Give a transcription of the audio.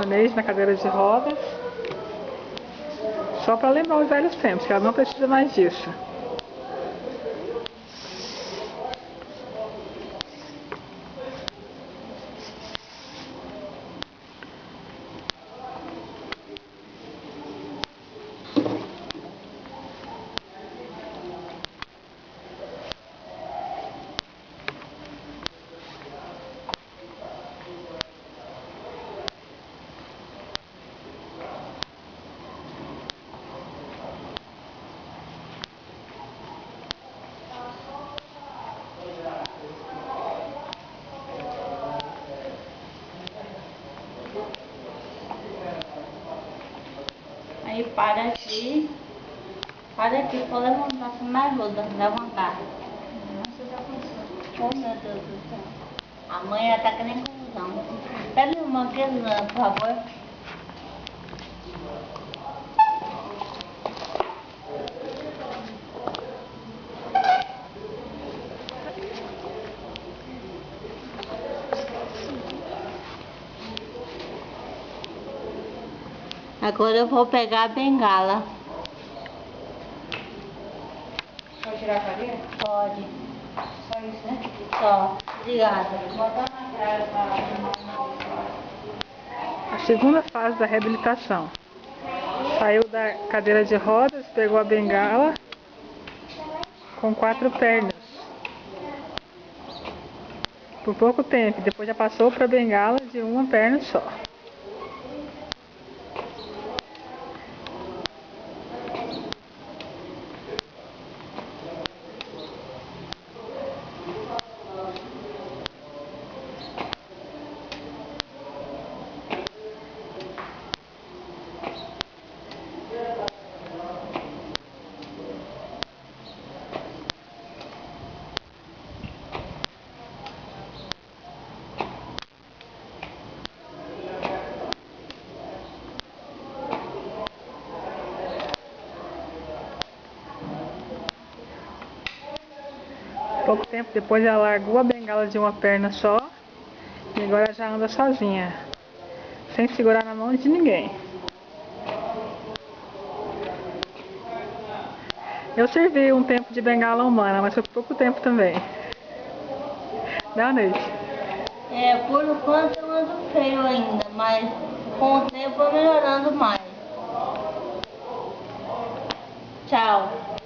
Neide na cadeira de rodas. Só para lembrar os velhos tempos, que ela não precisa mais disso. Aí para aqui, pode levantar, você me ajuda, levantar. Nossa, já cansou. Oh meu Deus do céu. A mãe tá que nem confusão. Pega uma aqui, por favor. Agora eu vou pegar a bengala. Pode tirar a cadeira? Pode. Só isso, né? Só. Obrigada. A segunda fase da reabilitação. Saiu da cadeira de rodas, pegou a bengala com 4 pernas. Por pouco tempo, depois já passou para a bengala de uma perna só. Pouco tempo depois ela largou a bengala de uma perna só e agora já anda sozinha, sem segurar na mão de ninguém. Eu servi um tempo de bengala humana, mas foi pouco tempo também. Não, Neide? Por enquanto eu ando feio ainda, mas com o tempo eu vou melhorando mais. Tchau.